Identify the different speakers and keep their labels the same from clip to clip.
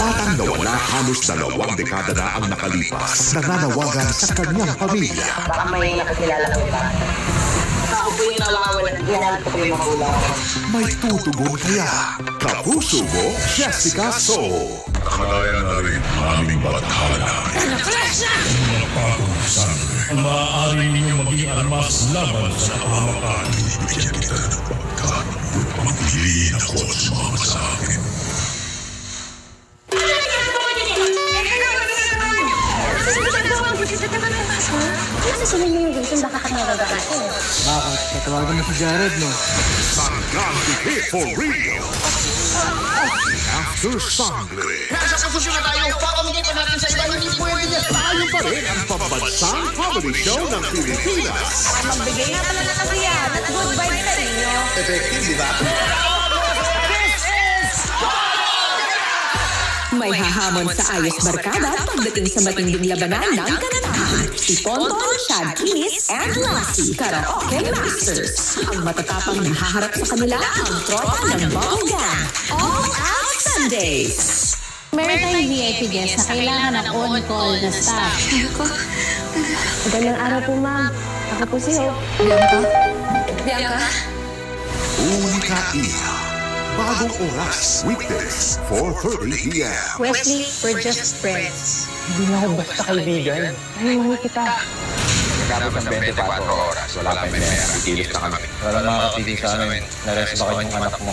Speaker 1: Batang nawala halos 2 dekada na ang nakalipas, nananawagan sa kanyang pamilya.
Speaker 2: Baka may nakakilala ko ba? Ako po yung nawawalan. Hinanap ko yung magulang.
Speaker 1: May tutugon kaya? Kapuso mo, Jessica So.
Speaker 3: Kaya na rin aming bathala.
Speaker 4: Flash na!
Speaker 3: Mga bagong sangre.
Speaker 4: Ang maaari ninyong maging armas laban sa pamakaan.
Speaker 3: Bibigyan kita ng pagkat upang piliin ako at sumama sa akin.
Speaker 5: Ano sa inyo yung gusto baka kamagagaan ko?
Speaker 6: Bakit? Tatawagan mo si Jared, no?
Speaker 1: Sanggang Dikit for real. After Sangre.
Speaker 4: Nasa posisyon na tayo, pakamigay pa natin sa iba, hindi pwede niya.
Speaker 1: Tayo pa rin ang pambansang comedy show ng Pilipinas.
Speaker 5: Magbigay nga pala na kasiyahan at good vibes sa inyo.
Speaker 6: Effective, di ba?
Speaker 7: May hahamon sa ayos barkada pagdating sa matinding labanan ng kanatahan. Si Tonton, Chad Kinis, and Lassie, Karaoke Masters. Ang matatapang nahaharap sa kanila ang tropa ng Bubble Gang. All Out Sundays!
Speaker 5: Meron tayong VIP guest na kailangan ng on-call na staff. Magandang araw po, ma'am. Ako po si Hope.
Speaker 7: Bianca?
Speaker 1: Unika Ina. Bagong oras, weekdays, 4:30 p.m.
Speaker 5: Wesley, we're just friends.
Speaker 6: Hindi na ako basta kaibigan.
Speaker 5: Ay, mahal kita.
Speaker 8: Tapos ng 24 oras, wala kami pera. Ikilos na kami.
Speaker 6: Wala makakatigil sa amin. Nares ba kayong anak mo?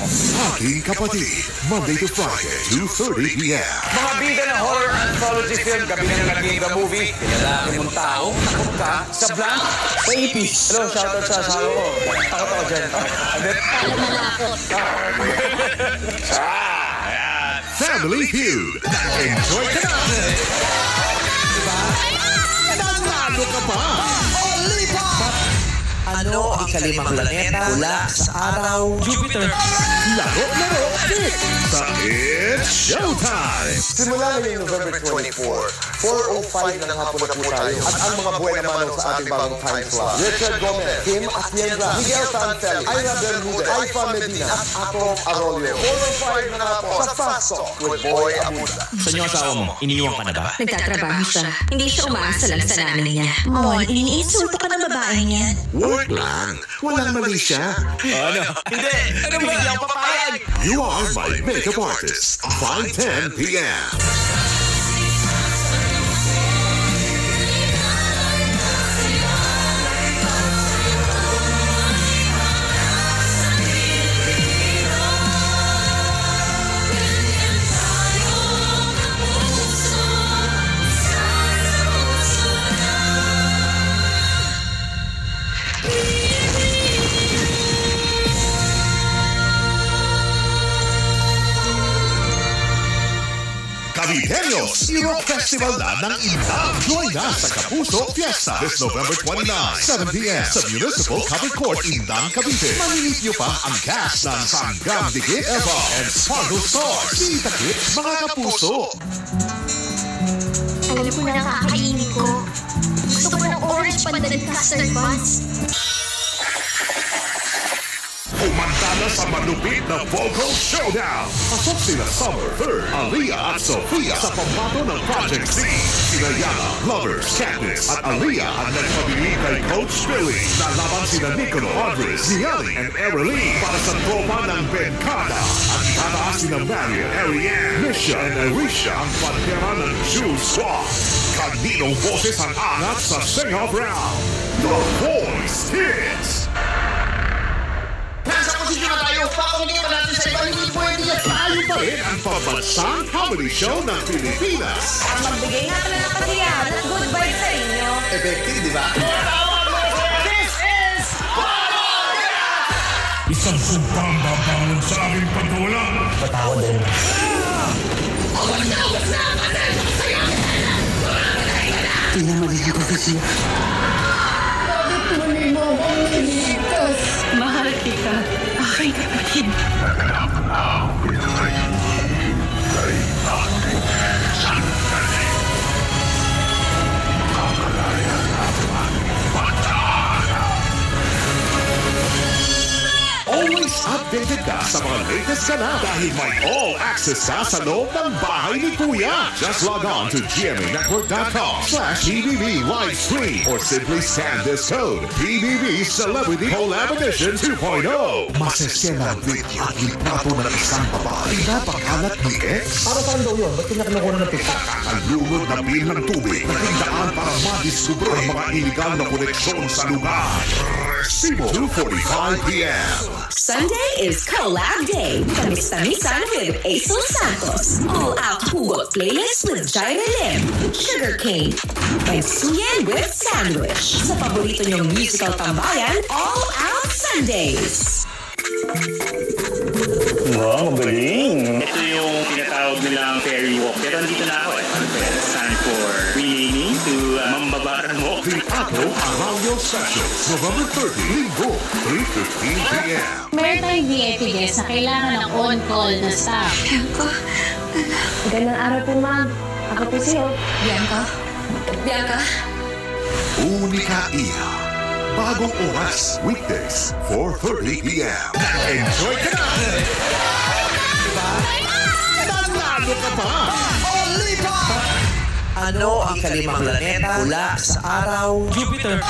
Speaker 1: Aking kapatid, Monday to Friday, 2:30 p.m.
Speaker 8: Mga bida ng horror anthology film, gabi na naging the movie. Pinalaki mong tao, takot ka sa blank.
Speaker 6: Sa ipis! Hello, shoutout sa asawa ko. Takot ako dyan.
Speaker 5: Alam na ako.
Speaker 1: Family Feud. Enjoy ka na! Nanalo ka pa!
Speaker 9: Ano ang ikalimang planeta mula sa araw?
Speaker 4: Jupiter!
Speaker 1: Laro-laro pick sa It's Showtime!
Speaker 10: Simula ngayong November 24, 4:05 ng hapon na po tayo. At ang mga buhay na manong sa ating bagong time slot. Richard Gomez, Kim Atienza, Miguel Santel, Ira Bermudez, Aifa Medina, at Atom Arroyo. 4:05 na hapon sa Fast Talk with Boy Abuda.
Speaker 9: Sa inyo asawa mo, iniwan ka na ba?
Speaker 7: Nagtatrabaho siya. Hindi siya umaasa lang sa nanay niya. Mon, iniinsulto ka ng babaeng yan.
Speaker 1: Work lang. Walang mali siya.
Speaker 9: Ano? Hindi! Ano ba? Hindi ako papayag!
Speaker 1: You are my makeup artist. 5:10 p.m. Caviteños, Rock Festival na ng Indang. Join us sa Kapuso Fiesta this November 29, 7 p.m. sa Municipal Covered Court, Indang, Cavite. Mamimit niyo pa ang cast ng Sanggang Dikit Eva and Sparkle Stars. Di takip, mga kapuso.
Speaker 5: Alam ko na kakainin ko. Gusto ko ng orange pandan custard buns.
Speaker 1: Kumanta na sa malupit na Vocal Showdown. Pasok sila Summer, Third, Aliyah at Sofia sa pambato ng Project Z. Sina Yana, Lovers, Katniss at Aliyah ang nagpabili kay Coach Billy. Lalaban sina Nicono, Audrey, Niali and Erelie para sa tropa ng Benkada. At itataas sina Marian, Ariane, Misha and Arisha ang pantera ng Juice Squad. Kaninong boses ang angat sa sing-off round. The Voice Hits!
Speaker 4: Nasa posisyon na tayo, pakamigay pa natin sa iba, hindi pwede niya.
Speaker 1: Tayo pa rin ang pambansang comedy show ng Pilipinas.
Speaker 5: Magbigay nga pala na kasiyahan at good vibes sa inyo.
Speaker 6: Effective, di ba?
Speaker 4: This is
Speaker 3: Isang sumpang babangon sa aming pagkawala.
Speaker 6: Patawad din. Tingnan magiging profesya.
Speaker 7: Mahal kita. Aking kapatid.
Speaker 3: Nagkakalaw ito'y kay ating sandali. Makakalaya naman batara.
Speaker 1: Always updated ka sa mga latest ganap dahil may all-access ka sa loob ng bahay ni Kuya. Just log on to gmanetwork.com/PBB Livestream or simply scan this code, PBB Celebrity Collab Edition 2.0.
Speaker 3: Masesena video at litrato ng isang babae.
Speaker 1: Napakalat ni X.
Speaker 10: Para saan daw yun? Ba't kinakanukuha na ng pista?
Speaker 1: Kakalunod na bil ng tubig. Nagdaan para madiskubre ang mga iligal na koneksyon sa lugar. Resibo 2:45 p.m.
Speaker 7: Sunday is Collab Day. Tamis-tamisan with Aisel Santos. All-out hugot playlist with Jaira Lim, Sugarcane, and Suyen with Sandwich. Sa paborito niyong musical tambayan, All-Out Sundays.
Speaker 4: Wow, magaling! Ito yung tinatawag nilang fairy walk. Pero andito na ako eh. It's time for renaming to Mambabaran Walk.
Speaker 1: The Ato Arroyo Sessions, November 30, Linggo, 3:15 p.m.
Speaker 5: Meron tayong VIP guest na kailangan ng on-call na staff. Magandang araw po, ma'am. Ako po siyo. Bianca?
Speaker 1: Unica Iha. Bagong oras, weekdays, 4:30 p.m. Enjoy ka na! Nanalo ka pa!
Speaker 9: Ano ang kalimang planeta mula sa araw?
Speaker 4: Jupiter!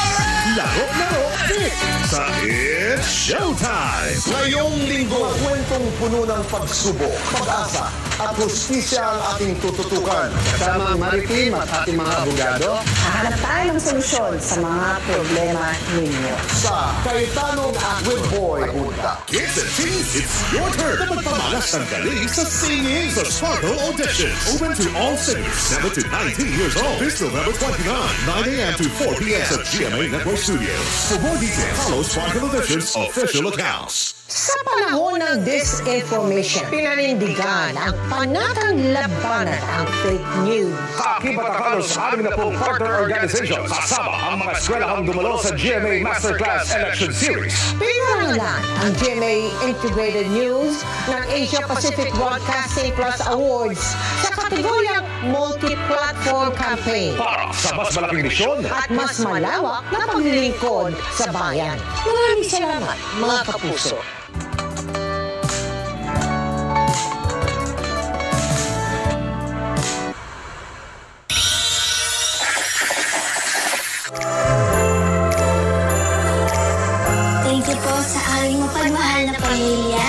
Speaker 1: Laro fit sa It's Showtime!
Speaker 10: Ngayong linggo, kwentong puno ng pagsubok, pag-asa at hustisya ang ating tututukan.
Speaker 6: Kasama ang maritim at ating mga abogado.
Speaker 2: Hahanap tayo ng solusyon sa mga problema ninyo.
Speaker 10: Sa Kayetanong with Boy Junta.
Speaker 1: Kids and teens, it's your turn na magpamalas ng galing sa singing sa Sparkle Auditions. Open to all singers 7 to 19 years old. This November 29, 9 a.m. to 4 p.m. sa GMA Network Studios. For more details, follow Sparkle Auditions official accounts.
Speaker 2: Sa panahon ng disinformation, pinanindigan ang panatang labanan ang fake news.
Speaker 8: Kakibat ang halos 60 partner organizations. Kasama ang mga eskwelahang dumalo sa GMA Masterclass Election Series.
Speaker 2: Pinarangalan ang GMA Integrated News ng Asia Pacific Broadcasting Plus Awards sa kategoryang Multi-Platform Campaign
Speaker 8: Para sa mas malaking misyon,
Speaker 2: at mas malawak na paglilingkod sa bayan. Maraming salamat, mga kapuso.
Speaker 11: Thank you po sa aming mapagmahal na pamilya,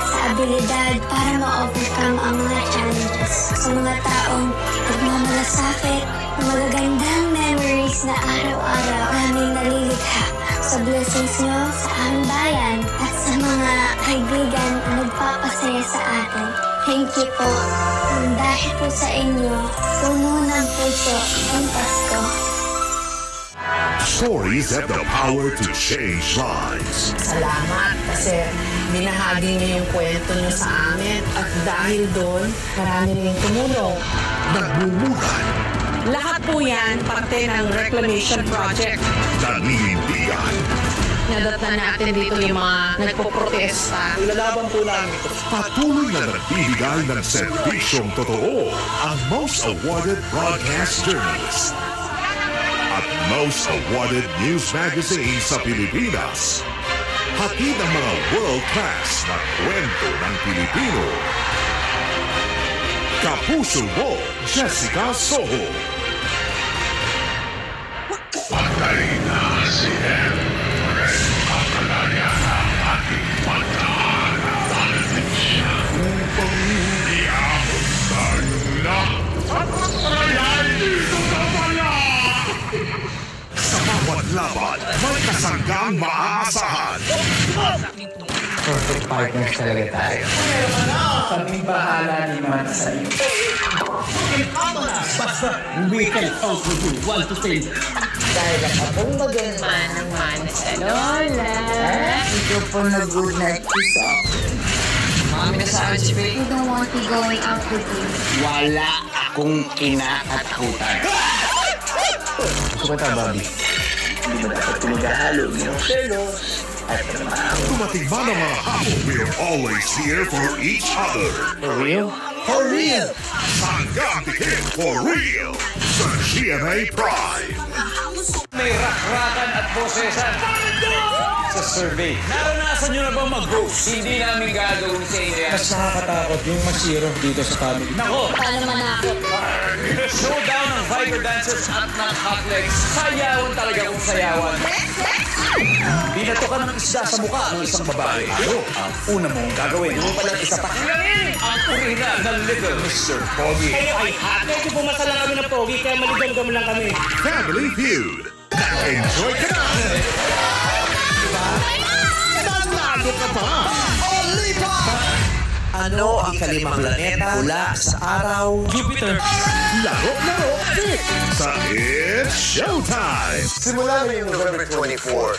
Speaker 11: sa abilidad para ma-overcome ang mga challenges. Sa mga taong nagmamalasakit ng magagandang memories na araw-araw aming nalilikha. Sa blessings nyo sa aming bayan at sa mga kaibigan na nagpapasaya sa atin. Thank you po. Dahil po sa inyo, puno ng puso ang Pasko.
Speaker 1: Stories have the power to change lives.
Speaker 12: Salamat kasi binahagi niyo yung kwento niyo sa amin at dahil doon, marami rin tumulong.
Speaker 1: Nagmumulan.
Speaker 12: Lahat po yan parte ng Reclamation Project.
Speaker 1: Naninindigan.
Speaker 12: Nadatnan natin dito yung mga nagpo-protesta.
Speaker 6: Ilalaban po namin ito.
Speaker 1: Patuloy na nagbibigay ng serbisyong totoo. Ang most awarded broadcast journalist at most awarded news magazine sa Pilipinas. Hatid ang mga world-class na kwento ng Pilipino. Kapuso mo, Jessica Soho.
Speaker 3: Patay na si Empress. Kakalaya ng ating pagkahanap. Palatin siya upang iabot na at matrayay dito sa bayan.
Speaker 1: Sa bawat laban, may kasanggang maaasahan.
Speaker 6: Perfect partners talaga tayo. Kaming bahala naman sa iyo. Basta, we can also do 1 to 10.
Speaker 2: Dahil akong maganda naman sa Lola.
Speaker 12: Ito po na good night kiss ako. Mami na saan si Faye?
Speaker 11: I don't want to be going out with you.
Speaker 6: Wala akong kinakatakutan. Gusto ko ito, Bobby. Hindi ba dapat pinagahalo yung selos?
Speaker 1: Dumating man ang mga hamon, we're always here for each other.
Speaker 6: For real?
Speaker 10: For real!
Speaker 1: Hanggang tikim for real sa GMA Prime.
Speaker 13: May rakrakan at prosesan sa survey. Naranasan nyo na ba mag-host? Hindi namin gagawin sa inyo yan.
Speaker 14: Mas nakakatakot yung masiro dito sa family.
Speaker 13: Nako!
Speaker 5: Paano manakot?
Speaker 13: Showdown ng Viper Dancers at ng Hotlegs. Sayawan talaga kung sayawan. Binatukan ng isda sa mukha ng isang babae. Ano ang una mong gagawin? Yung palang isa pa. Ngayon, ang original na Little Mr. Pogi.
Speaker 4: Kayo ay hot. Medyo pumasa lang kami ng pogi, kaya maligam-gam lang kami.
Speaker 1: Family Feud. Enjoy ka na! Nanalo ka pa!
Speaker 9: Ano ang ikalimang planeta mula sa araw?
Speaker 13: Jupiter.
Speaker 1: Laro, sa It's Showtime!
Speaker 10: Simula ngayong November 24,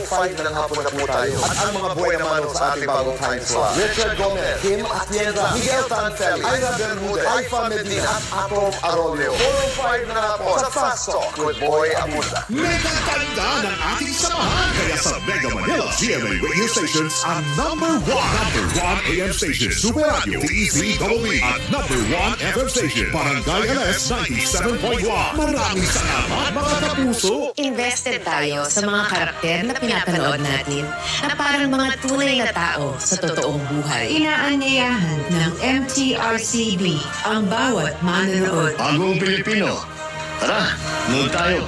Speaker 10: 4:05 ng hapon na po tayo. At ang mga buhay naman sa ating bagong time slot. Richard Gomez, Kim Atienza, Miguel Tanfeli, Ira Bermudez, Aifa Medina, at Atom Arroyo. 4:05 ng hapon sa Fast Talk with Boy Abunda.
Speaker 1: Mega ganda ng ating samahan! Kaya sa Mega Manila GMA radio stations, ang number 1 AM station, Super Radio, DZWB, at number 1 FM station, Barangay LS 97.1. Maraming salamat mga kapuso!
Speaker 15: Invested tayo sa mga karakter na pinapanood natin na parang mga tunay na tao sa totoong buhay. Inaanyayahan ng MTRCB ang bawat manonood.
Speaker 3: Bagong Pilipino. Tara, nood tayo.